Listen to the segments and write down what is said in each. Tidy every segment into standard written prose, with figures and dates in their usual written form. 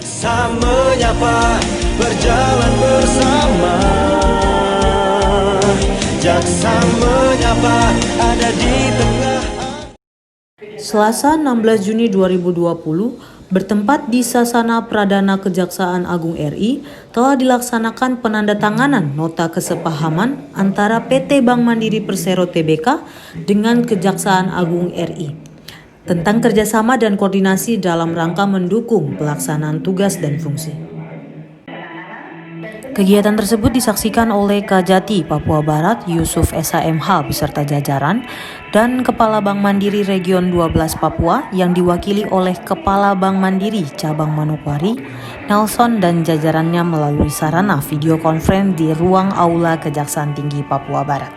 Jaksa menyapa, berjalan bersama. Jaksa menyapa, ada di tengah. Selasa 16 Juni 2020, bertempat di Sasana Pradana Kejaksaan Agung RI, telah dilaksanakan penandatanganan nota kesepahaman antara PT Bank Mandiri Persero Tbk dengan Kejaksaan Agung RI tentang kerjasama dan koordinasi dalam rangka mendukung pelaksanaan tugas dan fungsi. Kegiatan tersebut disaksikan oleh Kajati Papua Barat Yusuf SHMH beserta jajaran dan Kepala Bank Mandiri Region 12 Papua yang diwakili oleh Kepala Bank Mandiri Cabang Manokwari, Nelson dan jajarannya melalui sarana video conference di ruang Aula Kejaksaan Tinggi Papua Barat.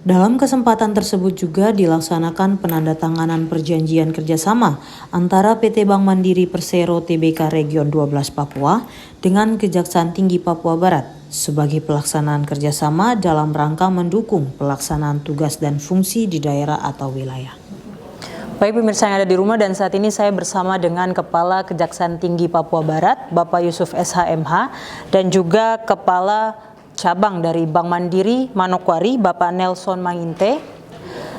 Dalam kesempatan tersebut juga dilaksanakan penandatanganan perjanjian kerjasama antara PT Bank Mandiri Persero Tbk Region 12 Papua dengan Kejaksaan Tinggi Papua Barat sebagai pelaksanaan kerjasama dalam rangka mendukung pelaksanaan tugas dan fungsi di daerah atau wilayah. Baik pemirsa yang ada di rumah, dan saat ini saya bersama dengan Kepala Kejaksaan Tinggi Papua Barat, Bapak Yusuf SHMH, dan juga Kepala Cabang dari Bank Mandiri Manokwari, Bapak Nelson Manginte.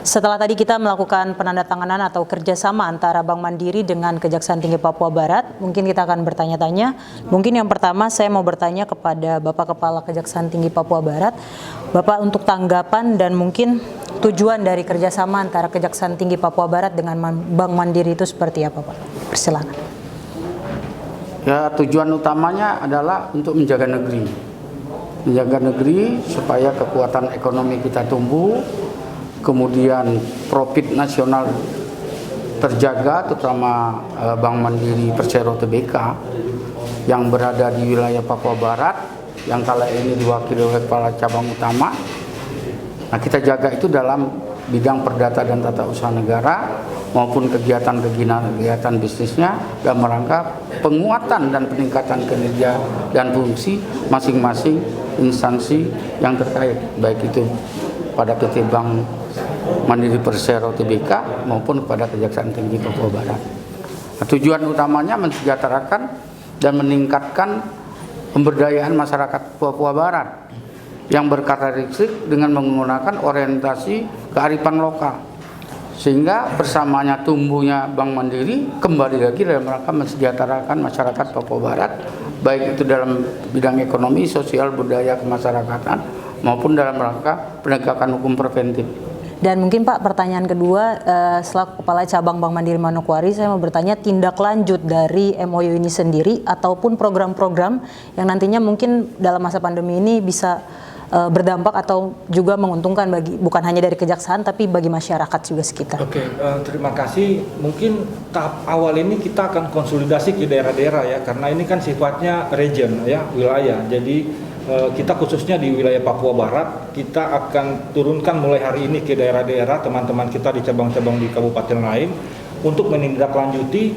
Setelah tadi kita melakukan penandatanganan atau kerjasama antara Bank Mandiri dengan Kejaksaan Tinggi Papua Barat, mungkin kita akan bertanya-tanya. Mungkin yang pertama saya mau bertanya kepada Bapak Kepala Kejaksaan Tinggi Papua Barat, Bapak untuk tanggapan dan mungkin tujuan dari kerjasama antara Kejaksaan Tinggi Papua Barat dengan Bank Mandiri itu seperti apa, Pak? Persilakan. Ya, tujuan utamanya adalah untuk menjaga negeri supaya kekuatan ekonomi kita tumbuh, kemudian profit nasional terjaga, terutama Bank Mandiri Persero Tbk yang berada di wilayah Papua Barat yang kala ini diwakili oleh Kepala Cabang Utama. Nah, kita jaga itu dalam bidang perdata dan tata usaha negara maupun kegiatan bisnisnya dalam rangka penguatan dan peningkatan kinerja dan fungsi masing-masing instansi yang terkait, baik itu pada PT Bank Mandiri Persero Tbk maupun kepada Kejaksaan Tinggi Papua Barat. Nah, tujuan utamanya mensejahterakan dan meningkatkan pemberdayaan masyarakat Papua Barat yang berkarakteristik dengan menggunakan orientasi kearifan lokal, sehingga bersamanya tumbuhnya Bank Mandiri kembali lagi dalam rangka mensejahterakan masyarakat Papua Barat, baik itu dalam bidang ekonomi, sosial, budaya, kemasyarakatan maupun dalam rangka penegakan hukum preventif. Dan mungkin Pak, pertanyaan kedua, selaku Kepala Cabang Bank Mandiri Manokwari, saya mau bertanya tindak lanjut dari MOU ini sendiri ataupun program-program yang nantinya mungkin dalam masa pandemi ini bisa berdampak atau juga menguntungkan bagi bukan hanya dari kejaksaan tapi bagi masyarakat juga sekitar. Oke, terima kasih. Mungkin tahap awal ini kita akan konsolidasi ke daerah-daerah ya, karena ini kan sifatnya region ya, wilayah. Jadi kita khususnya di wilayah Papua Barat, kita akan turunkan mulai hari ini ke daerah-daerah teman-teman kita di cabang-cabang di kabupaten lain untuk menindaklanjuti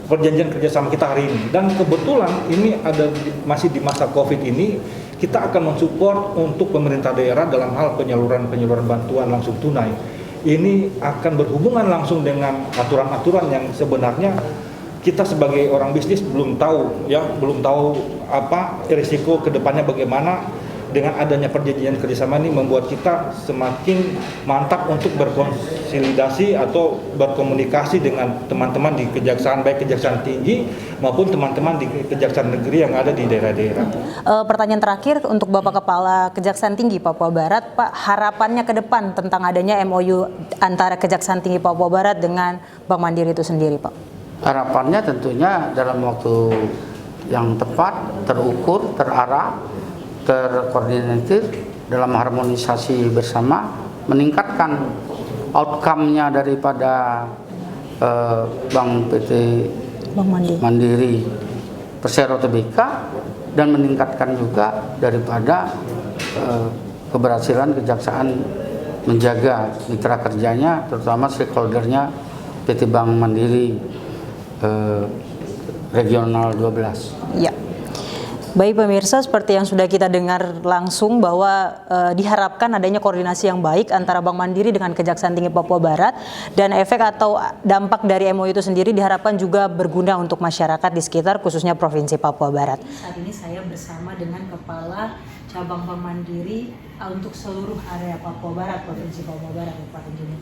perjanjian kerjasama kita hari ini. Dan kebetulan ini masih di masa COVID ini, kita akan mensupport untuk pemerintah daerah dalam hal penyaluran bantuan langsung tunai. Ini akan berhubungan langsung dengan aturan-aturan yang sebenarnya kita sebagai orang bisnis belum tahu apa risiko kedepannya bagaimana. Dengan adanya perjanjian kerjasama ini membuat kita semakin mantap untuk berkonsolidasi atau berkomunikasi dengan teman-teman di kejaksaan, baik kejaksaan tinggi maupun teman-teman di kejaksaan negeri yang ada di daerah-daerah. Pertanyaan terakhir untuk Bapak Kepala Kejaksaan Tinggi Papua Barat, Pak, harapannya ke depan tentang adanya MOU antara Kejaksaan Tinggi Papua Barat dengan Bank Mandiri itu sendiri, Pak? Harapannya tentunya dalam waktu yang tepat, terukur, terarah, terkoordinatif dalam harmonisasi bersama, meningkatkan outcome-nya daripada Bank Mandiri Persero Tbk dan meningkatkan juga daripada keberhasilan kejaksaan menjaga mitra kerjanya, terutama stakeholdernya PT Bank Mandiri Regional 12. Ya. Baik pemirsa, seperti yang sudah kita dengar langsung bahwa diharapkan adanya koordinasi yang baik antara Bank Mandiri dengan Kejaksaan Tinggi Papua Barat, dan efek atau dampak dari MOU itu sendiri diharapkan juga berguna untuk masyarakat di sekitar khususnya Provinsi Papua Barat. Saat ini saya bersama dengan Kepala Cabang Bank Mandiri untuk seluruh area Papua Barat, Provinsi Papua Barat, Pak Insinyur.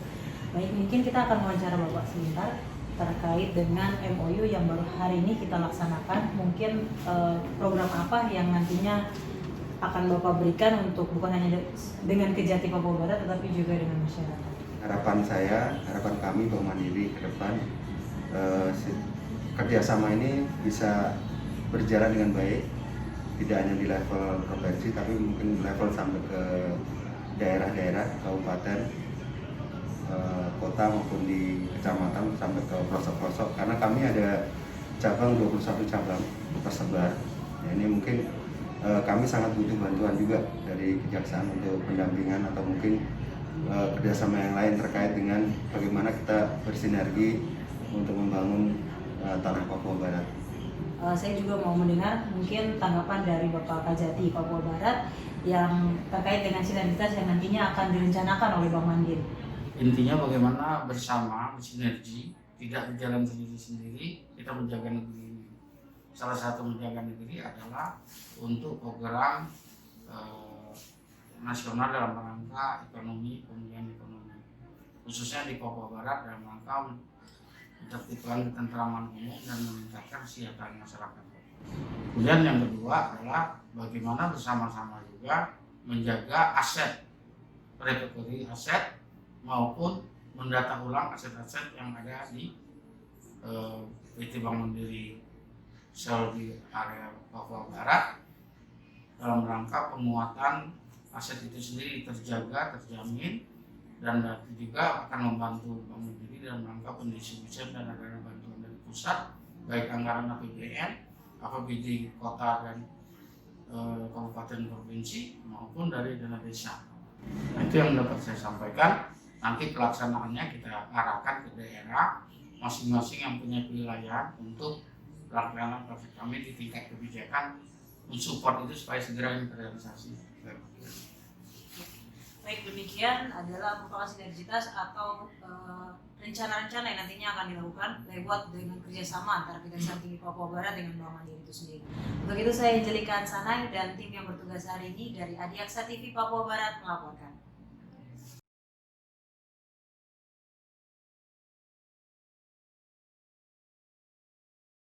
Baik, mungkin kita akan wawancara Bapak sebentar terkait dengan MOU yang baru hari ini kita laksanakan. Mungkin program apa yang nantinya akan Bapak berikan untuk bukan hanya dengan Kejati Papua Barat tetapi juga dengan masyarakat? Harapan kami Bank Mandiri ke depan kerjasama ini bisa berjalan dengan baik, tidak hanya di level provinsi tapi mungkin level sampai ke daerah-daerah, kabupaten, kota maupun di kecamatan sampai ke pelosok-pelosok, karena kami ada cabang 21 cabang tersebar. Ya, ini mungkin kami sangat butuh bantuan juga dari kejaksaan untuk pendampingan atau mungkin kerjasama yang lain terkait dengan bagaimana kita bersinergi untuk membangun tanah Papua Barat. Saya juga mau mendengar mungkin tanggapan dari Bapak Kajati Papua Barat yang terkait dengan sinergitas yang nantinya akan direncanakan oleh Bank Mandiri. Intinya bagaimana bersama bersinergi, tidak berjalan sendiri-sendiri, kita menjaga negeri ini. Salah satu menjaga negeri adalah untuk program nasional dalam rangka ekonomi, pemulihan ekonomi, khususnya di Papua Barat dalam rangka menertibkan ketentraman umum dan meningkatkan kesejahteraan masyarakat. Kemudian yang kedua adalah bagaimana bersama-sama juga menjaga aset, recovery aset, maupun mendata ulang aset-aset yang ada di PT Bank Mandiri Sel di area Papua Barat dalam rangka penguatan aset itu sendiri terjaga, terjamin, dan juga akan membantu Bank Mandiri dalam rangka pendistribusian dana bantuan dari pusat, baik anggaran APBN, APBD kota dan kabupaten provinsi maupun dari dana desa. Itu yang dapat saya sampaikan. Nanti pelaksanaannya kita arahkan ke daerah masing-masing yang punya wilayah untuk pelaksanaan proyek kami di tingkat kebijakan mensupport itu supaya segera terrealisasi. Baik, demikian adalah merupakan sinergitas atau rencana-rencana yang nantinya akan dilakukan lewat dengan kerjasama antara Kejaksaan Tinggi Papua Barat dengan Bank Mandiri itu sendiri. Untuk itu saya Angelika Sanai dan tim yang bertugas hari ini dari Adiaksa TV Papua Barat melaporkan.